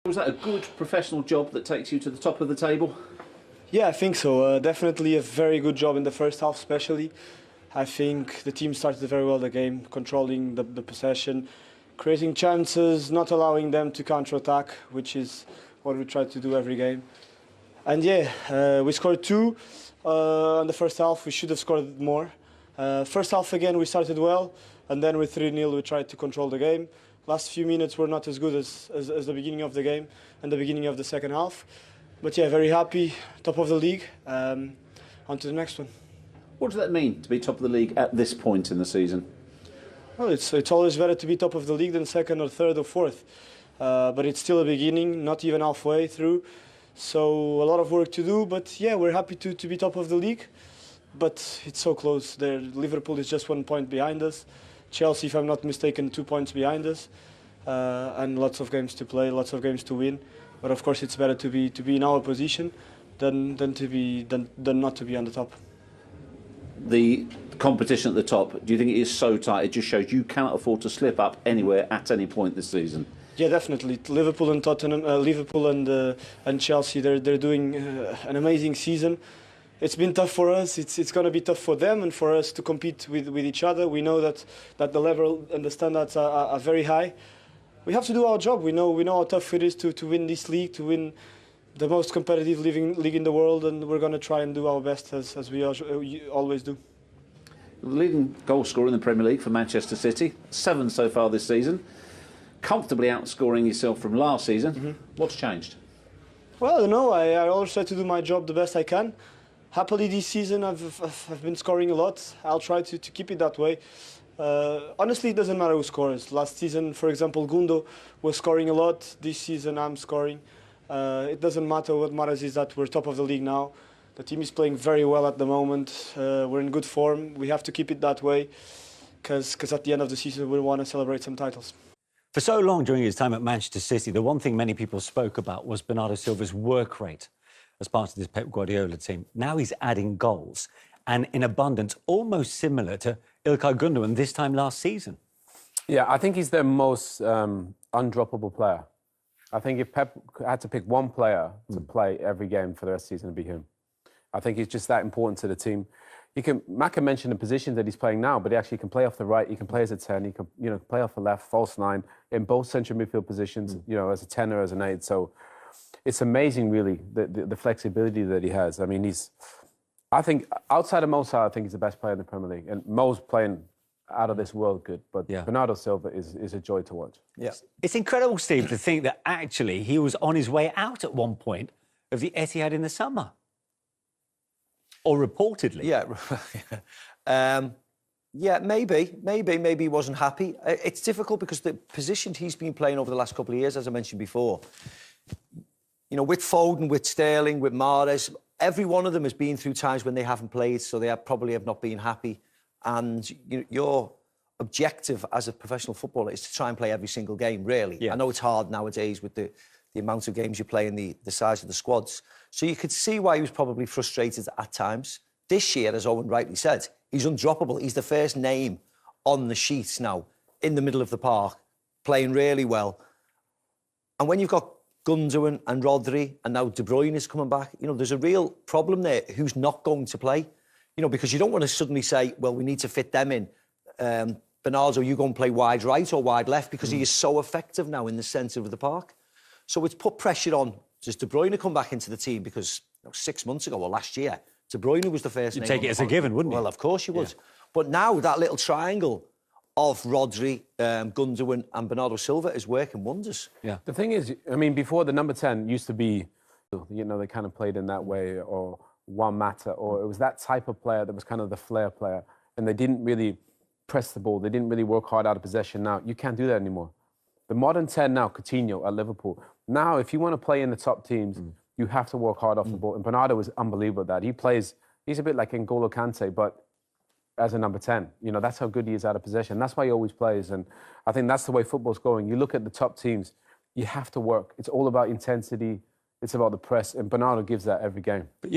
Was that a good professional job that takes you to the top of the table? Yeah, I think so. Definitely a very good job in the first half, especially. I think the team started very well the game, controlling the possession, creating chances, not allowing them to counter-attack, which is what we try to do every game. And yeah, we scored two in the first half. We should have scored more. First half again, we started well, and then with 3-0 we tried to control the game. Last few minutes were not as good as the beginning of the game and the beginning of the second half. But yeah, very happy, top of the league. On to the next one. What does that mean to be top of the league at this point in the season? Well, it's always better to be top of the league than second or third or fourth. But it's still a beginning, not even halfway through. So a lot of work to do, but yeah, we're happy to be top of the league. But it's so close there. Liverpool is just 1 point behind us. Chelsea, if I'm not mistaken, 2 points behind us. And lots of games to play, lots of games to win. But of course it's better to be in our position than not to be on the top. The competition at the top, do you think it is so tight it just shows you cannot afford to slip up anywhere at any point this season? Yeah, definitely. Liverpool and Tottenham, Liverpool and Chelsea, they're doing an amazing season. It's been tough for us. It's going to be tough for them and for us to compete with each other. We know that the level and the standards are very high. We have to do our job. We know how tough it is to win this league, to win the most competitive league in the world, and we're going to try and do our best as we always do. The leading goal scorer in the Premier League for Manchester City, 7 so far this season. Comfortably outscoring yourself from last season. Mm-hmm. What's changed? Well, I don't know. I always try to do my job the best I can. Happily this season I've been scoring a lot. I'll try to keep it that way. Honestly, it doesn't matter who scores. Last season, for example, Gundo was scoring a lot. This season I'm scoring. It doesn't matter. What matters is that we're top of the league now. The team is playing very well at the moment. We're in good form. We have to keep it that way because at the end of the season we want to celebrate some titles. For so long during his time at Manchester City, the one thing many people spoke about was Bernardo Silva's work rate as part of this Pep Guardiola team. Now he's adding goals, and in abundance, almost similar to İlkay Gündoğan this time last season. Yeah, I think he's their most undroppable player. I think if Pep had to pick one player to play every game for the rest of the season, it'd be him. I think he's just that important to the team. Maka mentioned the positions that he's playing now, but he actually can play off the right, he can play as a 10, he can play off the left, false 9, in both central midfield positions, as a 10 or as an 8. So it's amazing, really, the flexibility that he has. I mean, I think, outside of Mo Salah, I think he's the best player in the Premier League. And Mo's playing out of this world good, but yeah. Bernardo Silva is a joy to watch. Yeah. It's incredible, Steve, to think that actually he was on his way out at one point of the Etihad in the summer. Or reportedly. Yeah. Yeah, maybe he wasn't happy. It's difficult because the position he's been playing over the last couple of years, as I mentioned before, with Foden, with Sterling, with Mahrez, every one of them has been through times when they haven't played, so they probably have not been happy. And your objective as a professional footballer is to try and play every single game, really. Yeah. I know it's hard nowadays with the amount of games you play and the size of the squads. So you could see why he was probably frustrated at times. This year, as Owen rightly said, he's undroppable. He's the first name on the sheets now, in the middle of the park, playing really well. And when you've got Gündoğan and Rodri, and now De Bruyne is coming back, there's a real problem there. Who's not going to play? Because you don't want to suddenly say, well, we need to fit them in. Bernardo, you go and play wide right or wide left, because he is so effective now in the centre of the park. So it's put pressure on. Does De Bruyne come back into the team? Because 6 months ago or last year, De Bruyne was the first name. You'd take it as a given, wouldn't you? Well, of course you would. Yeah. But now that little triangle of Rodri, Gündoğan and Bernardo Silva is working wonders. Yeah. The thing is, I mean, before the number 10 used to be, they kind of played in that way, or Juan Mata, or it was that type of player that was kind of the flair player, and they didn't really press the ball. They didn't really work hard out of possession. Now, you can't do that anymore. The modern 10 now, Coutinho at Liverpool. Now, if you want to play in the top teams, you have to work hard off the ball. And Bernardo is unbelievable at that. He's a bit like N'Golo Kante, but as a number 10. That's how good he is out of possession. That's why he always plays. And I think that's the way football's going. You look at the top teams, you have to work. It's all about intensity. It's about the press. And Bernardo gives that every game. But,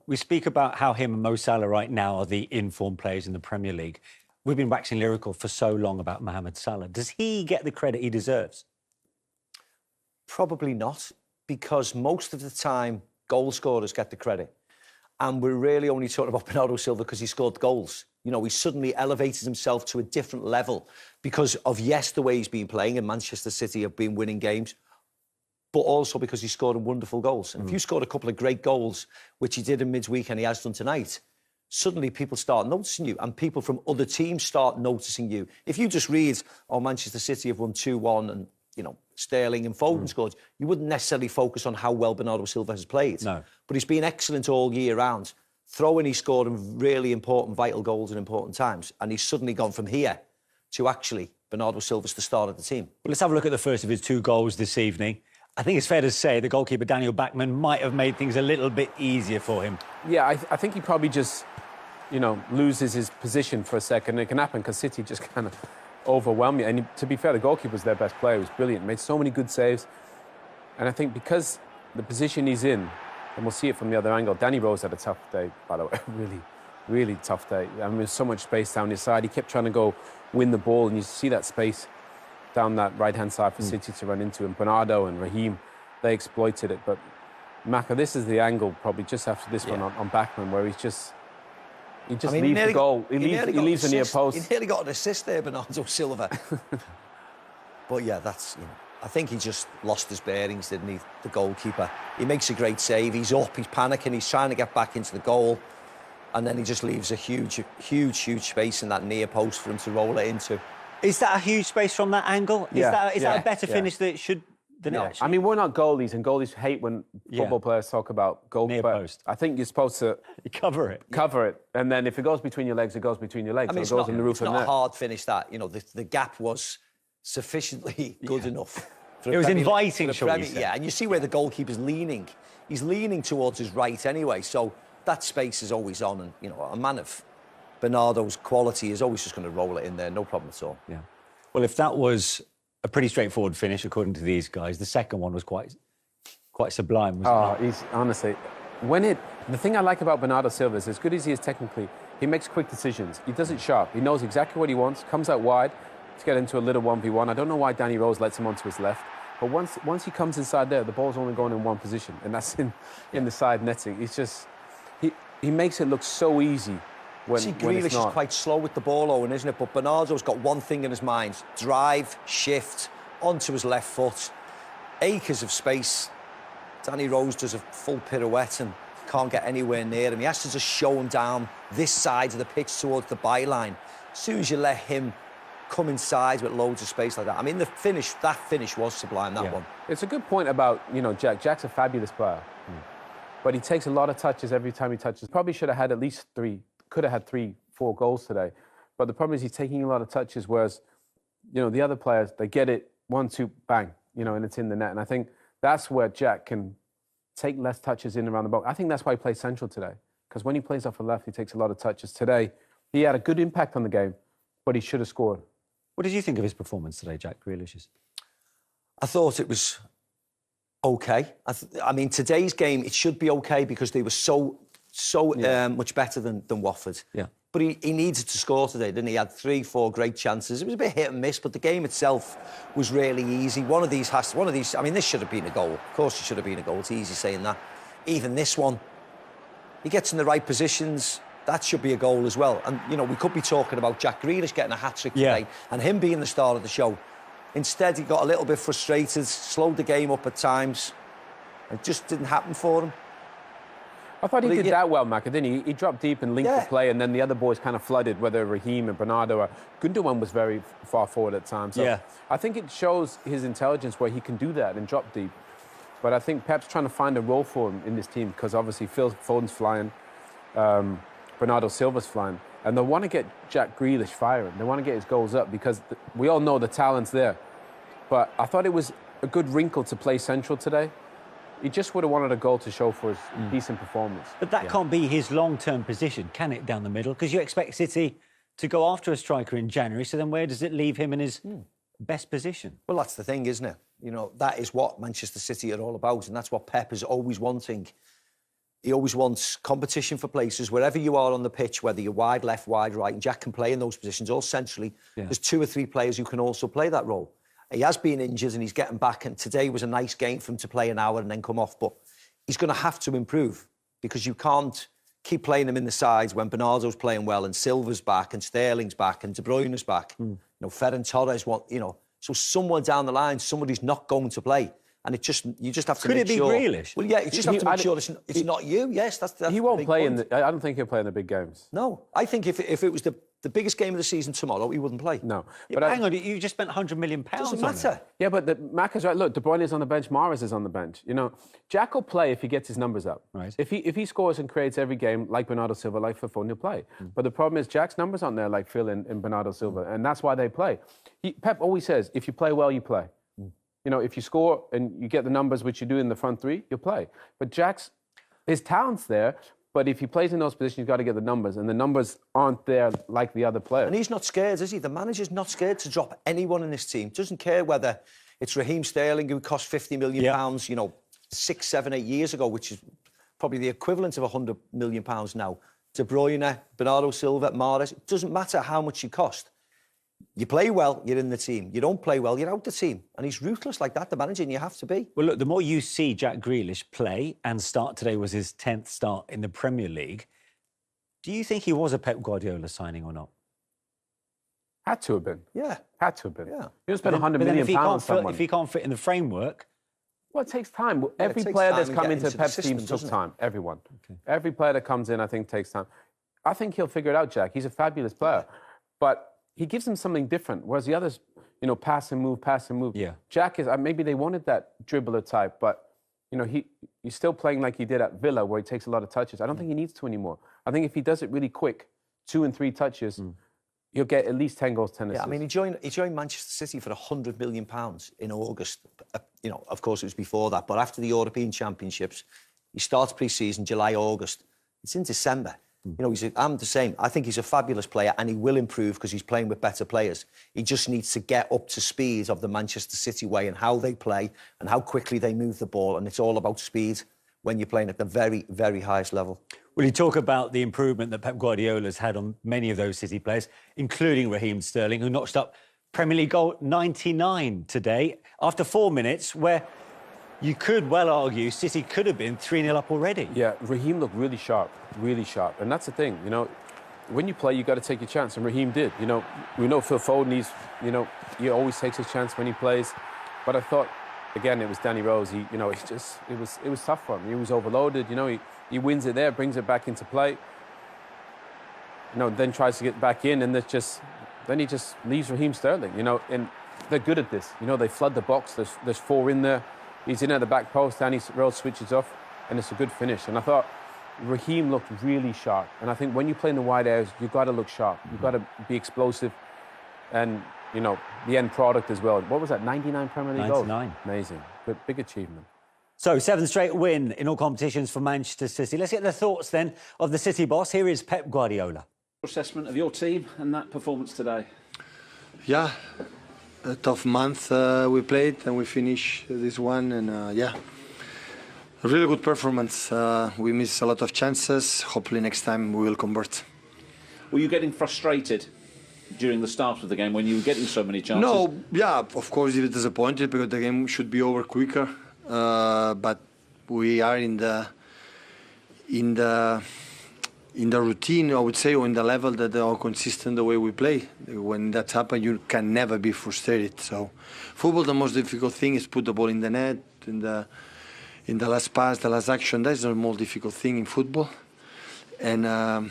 we speak about how him and Mo Salah right now are the informed players in the Premier League. We've been waxing lyrical for so long about Mohamed Salah. Does he get the credit he deserves? Probably not, because most of the time goal scorers get the credit. And we're really only talking about Bernardo Silva because he scored goals. You know, he suddenly elevated himself to a different level because of, yes, the way he's been playing, and Manchester City have been winning games, but also because he scored wonderful goals. And if you scored a couple of great goals, which he did in midweek and he has done tonight, suddenly people start noticing you, and people from other teams start noticing you. If you just read, oh, Manchester City have won 2-1 and, you know, Sterling and Foden scored, you wouldn't necessarily focus on how well Bernardo Silva has played. No. But he's been excellent all year round. Throwing, he scored really important, vital goals in important times. And he's suddenly gone from here to actually Bernardo Silva's the start of the team. Well, let's have a look at the first of his 2 goals this evening. I think it's fair to say the goalkeeper, Daniel Bachmann, might have made things a little bit easier for him. Yeah, I think he probably just, you know, loses his position for a second. It can happen because City just kind of overwhelm you. And to be fair, the goalkeeper was their best player. He was brilliant. Made so many good saves. And I think because the position he's in, and we'll see it from the other angle, Danny Rose had a tough day, by the way. Really, really tough day. I mean, there's so much space down his side. He kept trying to go win the ball, and you see that space down that right-hand side for City to run into. And Bernardo and Raheem, they exploited it. But, Maka, this is the angle probably just after this one on Bachmann, where he just leaves the goal. He leaves the near post. He nearly got an assist there, Bernardo Silva. But yeah, that's, you know, I think he just lost his bearings, didn't he, the goalkeeper? He makes a great save. He's up, he's panicking, he's trying to get back into the goal. And then he just leaves a huge, huge, huge space in that near post for him to roll it into. Is that a huge space from that angle? Is that a better finish than it should than it actually? I mean, we're not goalies, and goalies hate when football players talk about goal. Near post. I think you're supposed to cover it. Cover it, and then if it goes between your legs, it goes between your legs. I mean, it goes in the roof it's of the not net. a hard finish that, you know, the gap was sufficiently good enough. It was inviting, shall we say. Yeah, and you see where the goalkeeper's leaning. He's leaning towards his right anyway, so that space is always on, and, you know, a man of Bernardo's quality is always just going to roll it in there, no problem at all. Yeah. Well, if that was a pretty straightforward finish, according to these guys, the second one was quite sublime, wasn't it? He's honestly, the thing I like about Bernardo Silva is, as good as he is technically, he makes quick decisions. He does it sharp. He knows exactly what he wants, comes out wide to get into a little 1v1. I don't know why Danny Rose lets him onto his left, but once he comes inside there, the ball's only going in one position, and that's in the side netting. He's just, he makes it look so easy. Grealish is quite slow with the ball, Owen, isn't it? But Bernardo's got one thing in his mind: drive, shift, onto his left foot. Acres of space. Danny Rose does a full pirouette and can't get anywhere near him. He has to just show him down this side of the pitch towards the byline. As soon as you let him come inside with loads of space like that. I mean, that finish was sublime, that one. It's a good point about, you know, Jack. Jack's a fabulous player. But he takes a lot of touches every time he touches. Probably should have had at least 3. Could have had 3-4 goals today. But the problem is he's taking a lot of touches, whereas, you know, the other players, they get it, 1-2, bang, you know, and it's in the net. And I think that's where Jack can take less touches in around the box. I think that's why he plays central today, because when he plays off the left, he takes a lot of touches. Today, he had a good impact on the game, but he should have scored. What did you think of his performance today, Jack Grealish's? I thought it was okay. I mean, today's game, it should be okay because they were so much better than Watford. Yeah. But he needed to score today, didn't he? He had 3-4 great chances. It was a bit hit and miss, but the game itself was really easy. One of these, I mean, this should have been a goal. Of course it should have been a goal. It's easy saying that. Even this one, he gets in the right positions. That should be a goal as well. And, you know, we could be talking about Jack Grealish getting a hat-trick today and him being the star of the show. Instead, he got a little bit frustrated, slowed the game up at times. It just didn't happen for him. I thought he did that well, Maka, didn't he? He dropped deep and linked the play, and then the other boys kind of flooded, whether Raheem and Bernardo or Gündoğan was very far forward at times. So I think it shows his intelligence where he can do that and drop deep. But I think Pep's trying to find a role for him in this team, because obviously Phil Foden's flying, Bernardo Silva's flying, and they want to get Jack Grealish firing. They want to get his goals up because we all know the talent's there. But I thought it was a good wrinkle to play central today. He just would have wanted a goal to show for his decent performance. But that can't be his long-term position, can it, down the middle? Because you expect City to go after a striker in January, so then where does it leave him in his best position? Well, that's the thing, isn't it? You know, that is what Manchester City are all about, and that's what Pep is always wanting. He always wants competition for places, wherever you are on the pitch, whether you're wide left, wide right, and Jack can play in those positions, all centrally. There's 2 or 3 players who can also play that role. He has been injured and he's getting back, and today was a nice game for him to play an hour and then come off, but he's going to have to improve because you can't keep playing him in the sides when Bernardo's playing well and Silva's back and Sterling's back and De Bruyne's back. You know, Ferran Torres so somewhere down the line, somebody's not going to play. And you just have to make sure. Could it be Grealish? Well, yeah, you just have to make sure it's not you. Yes, that's he won't the big play point. I don't think he'll play in the big games. No, I think if it was the biggest game of the season tomorrow, he wouldn't play. No. Yeah, but hang on, you just spent £100 million Doesn't on matter. it. Yeah, but Mac is right. Look, De Bruyne is on the bench. Mahrez is on the bench. You know, Jack will play if he gets his numbers up. Right. If he scores and creates every game like Bernardo Silva, like for Foden, he'll play. But the problem is Jack's numbers aren't there like Phil and Bernardo Silva, and that's why they play. Pep always says, if you play well, you play. You know, if you score and you get the numbers which you do in the front three, you'll play. But his talent's there. But if he plays in those positions, you've got to get the numbers, and the numbers aren't there like the other players. And he's not scared, is he? The manager's not scared to drop anyone in this team. Doesn't care whether it's Raheem Sterling, who cost £50 million, you know, 6, 7, 8 years ago, which is probably the equivalent of £100 million now. De Bruyne, Bernardo Silva, Mahrez. It doesn't matter how much you cost. You play well, you're in the team. You don't play well, you're out the team. And he's ruthless like that, the manager, and you have to be. Well, look, the more you see Jack Grealish play, and start today was his 10th start in the Premier League, do you think he was a Pep Guardiola signing or not? Had to have been. Yeah. Had to have been. Yeah. You spent £100 million on someone. If he can't fit in the framework... Well, it takes time. Every it takes player time that's to come get into into the Pep's system, team took doesn't it? time. Everyone. Okay. Every player that comes in, I think, takes time. I think he'll figure it out, Jack. He's a fabulous player. But he gives them something different, whereas the others, you know, pass and move, pass and move. Yeah. Jack is, maybe they wanted that dribbler type, but, you know, he's still playing like he did at Villa, where he takes a lot of touches. I don't think he needs to anymore. I think if he does it really quick, 2 and 3 touches, he'll get at least 10 goals, 10 assists. Yeah, I mean, he joined Manchester City for £100 million in August. You know, of course, it was before that, but after the European Championships, he starts pre-season July, August. It's in December. You know, I'm the same. I think he's a fabulous player and he will improve because he's playing with better players. He just needs to get up to speed of the Manchester City way and how they play and how quickly they move the ball. And it's all about speed when you're playing at the very, very highest level. Will you talk about the improvement that Pep Guardiola's had on many of those City players, including Raheem Sterling, who notched up Premier League goal 99 today after 4 minutes, where you could well argue City could have been 3-0 up already. Yeah, Raheem looked really sharp, and that's the thing. You know, when you play, you got to take your chance, and Raheem did. You know, we know Phil Foden. He always takes his chance when he plays, but I thought, again, it was Danny Rose. It was tough for him. He was overloaded. You know, he wins it there, brings it back into play. You know, then tries to get back in, and then he just leaves Raheem Sterling. You know, and they're good at this. You know, they flood the box. There's 4 in there. He's in at the back post, Danny Rose switches off, and it's a good finish. And I thought Raheem looked really sharp. And I think when you play in the wide areas, you've got to look sharp. You've got to be explosive. And, you know, the end product as well. What was that, 99 Premier League goals? 99. Amazing. Good, big achievement. So, 7th straight win in all competitions for Manchester City. Let's get the thoughts then of the City boss. Here is Pep Guardiola. Assessment of your team and that performance today. Yeah. A tough month we played and we finished this one, and a really good performance. We missed a lot of chances. Hopefully next time we will convert. Were you getting frustrated during the start of the game when you were getting so many chances? No, yeah, of course you're disappointed because the game should be over quicker. But we are in the routine, I would say, or in the level that they are consistent the way we play. When that happens, you can never be frustrated. So, football, the most difficult thing is put the ball in the net, in the last pass, the last action. That's the most difficult thing in football. And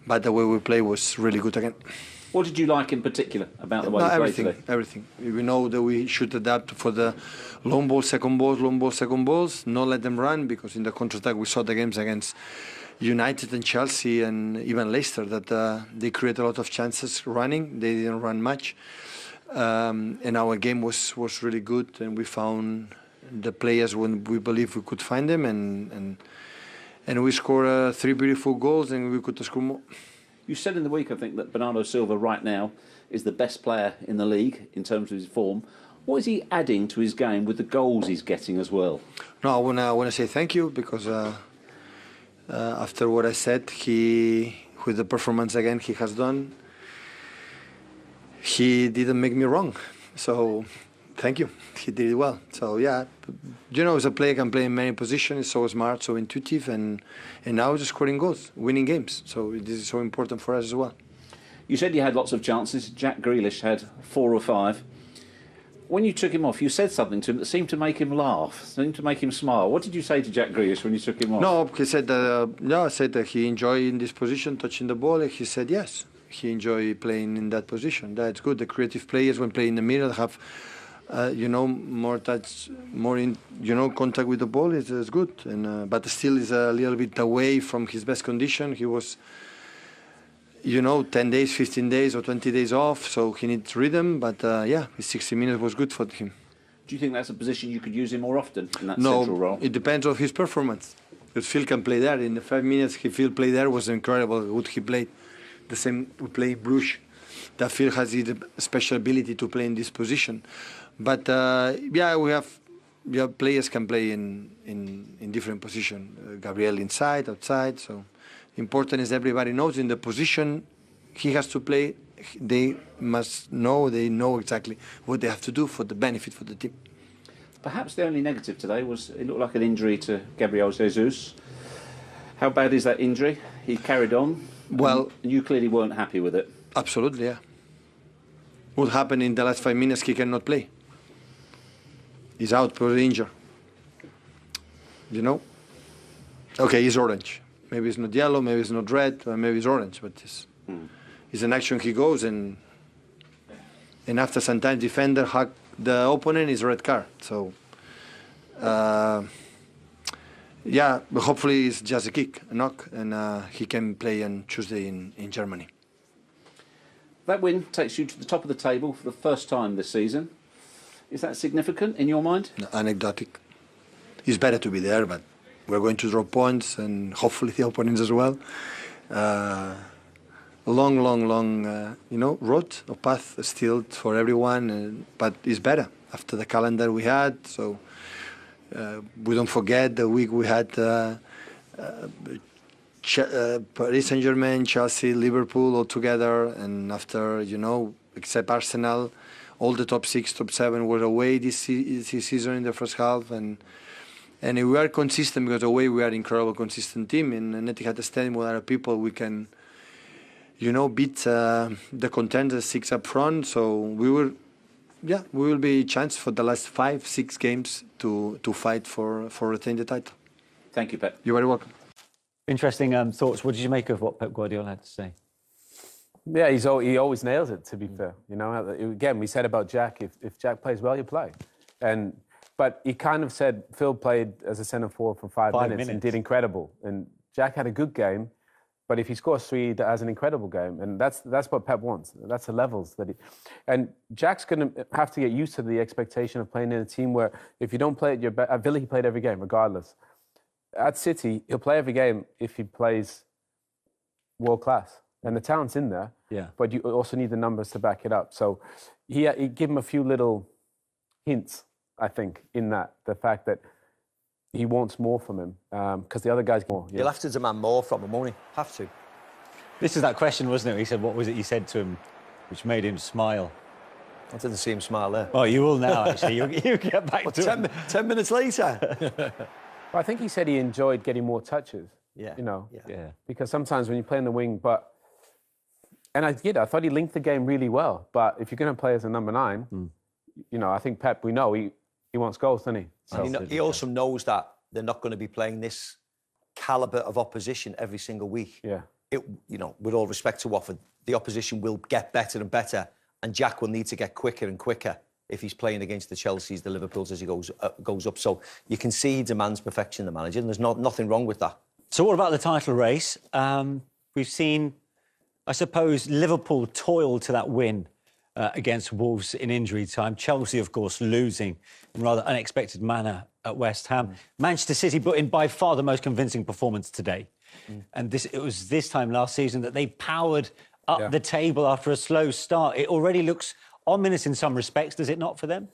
but the way we play was really good again. What did you like in particular about the way you played today? Everything. We know that we should adapt for the long ball, second balls, not let them run, because in the counter-attack we saw the games against United and Chelsea and even Leicester that they create a lot of chances running. They didn't run much. And our game was really good, and we found the players when we believe we could find them, and we scored 3 beautiful goals, and we could score more. You said in the week, I think, that Bernardo Silva right now is the best player in the league in terms of his form. What is he adding to his game with the goals he's getting as well? No, I want to say thank you, because after what I said, with the performance again he has done, he didn't make me wrong, So, thank you. He did it well. So, yeah, as a player can play in many positions. He's so smart, so intuitive, and now he's scoring goals, winning games. So, this is so important for us as well. You said you had lots of chances. Jack Grealish had 4 or 5. When you took him off, you said something to him that seemed to make him laugh, seemed to make him smile. What did you say to Jack Grealish when you took him off? No, he said I said that he enjoyed in this position, touching the ball. And he said yes, he enjoyed playing in that position. That's good. The creative players, when playing in the middle, have more touch, more in contact with the ball. Is good, and but still is a little bit away from his best condition. He was 10 days, 15 days or 20 days off, so he needs rhythm, but his 60 minutes was good for him. Do you think that's a position you could use him more often in that central role? No, it depends on his performance. If Phil can play there, in the 5 minutes Phil played there was incredible, good he played. The same we play in Bruges. That Phil has the special ability to play in this position. But we have players can play in different positions. Gabriel inside, outside, so important is everybody knows in the position he has to play. They know exactly what they have to do for the benefit for the team. Perhaps the only negative today was it looked like an injury to Gabriel Jesus. How bad is that injury? He carried on. Well, and you clearly weren't happy with it. Absolutely, yeah. What happened in the last 5 minutes? He cannot play. He's out for injury. Okay, he's orange. Maybe it's not yellow, maybe it's not red, or maybe it's orange, but it's an action he goes, and after some time defender hug the opponent, is red card. So, but hopefully it's just a knock, and he can play on Tuesday in Germany. That win takes you to the top of the table for the first time this season. Is that significant in your mind? No, anecdotic. It's better to be there, but we're going to draw points, and hopefully the opponents as well. Long, road or path still for everyone, but it's better after the calendar we had. So we don't forget the week we had Paris Saint-Germain, Chelsea, Liverpool all together, and after except Arsenal, all the top 6, top 7 were away this season in the first half, and we are consistent because away we are an incredible consistent team in Etihad Stadium with other people. We can, beat the contenders 6 up front. So we will be a chance for the last 5, 6 games to fight for retain the title. Thank you, Pep. You're very welcome. Interesting thoughts. What did you make of what Pep Guardiola had to say? Yeah, he always nails it, to be fair. Again, we said about Jack, if Jack plays well, you play. But he kind of said Phil played as a centre forward for 5 minutes and did incredible. And Jack had a good game, but if he scores 3, that has an incredible game. And that's what Pep wants. That's the levels that he... And Jack's going to have to get used to the expectation of playing in a team where if you don't play at your best... At Villa, he played every game, regardless. At City, he'll play every game if he plays world class. And the talent's in there, but you also need the numbers to back it up. So he gave him a few little hints, I think, in that. The fact that he wants more from him, because the other guys more. You'll have to demand more from him, won't he? Have to. This is that question, wasn't it? He said, what was it you said to him which made him smile? I didn't see him smile there. Oh, you will now, actually. You get back to him. 10 minutes later. I think he said he enjoyed getting more touches. Yeah. Yeah. Because sometimes when you play in the wing, and I thought he linked the game really well. But if you're going to play as a number 9, I think Pep, we know he wants goals, doesn't he? So. And he also knows that they're not going to be playing this calibre of opposition every single week. Yeah. With all respect to Watford, the opposition will get better and better, and Jack will need to get quicker and quicker if he's playing against the Chelseas, the Liverpools as he goes up. So you can see he demands perfection, the manager, and there's nothing wrong with that. So what about the title race? We've seen, I suppose, Liverpool toil to that win against Wolves in injury time. Chelsea, of course, losing in rather unexpected manner at West Ham. Manchester City put in by far the most convincing performance today. And it was this time last season that they powered up the table after a slow start. It already looks ominous in some respects, does it not, for them?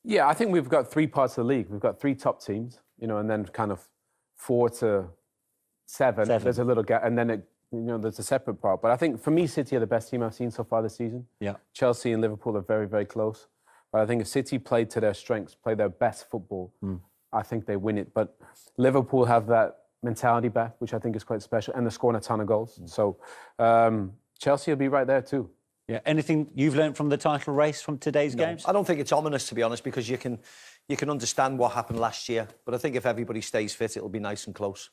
Yeah, I think we've got 3 parts of the league. We've got 3 top teams, and then kind of 4 to 7. There's a little gap, and then there's a separate part. But I think, for me, City are the best team I've seen so far this season. Yeah. Chelsea and Liverpool are very, very close. But I think if City play to their strengths, play their best football, I think they win it. But Liverpool have that mentality back, which I think is quite special, and they're scoring a ton of goals. So Chelsea will be right there too. Yeah. Anything you've learned from the title race from today's games? I don't think it's ominous, to be honest, because you can understand what happened last year. But I think if everybody stays fit, it'll be nice and close.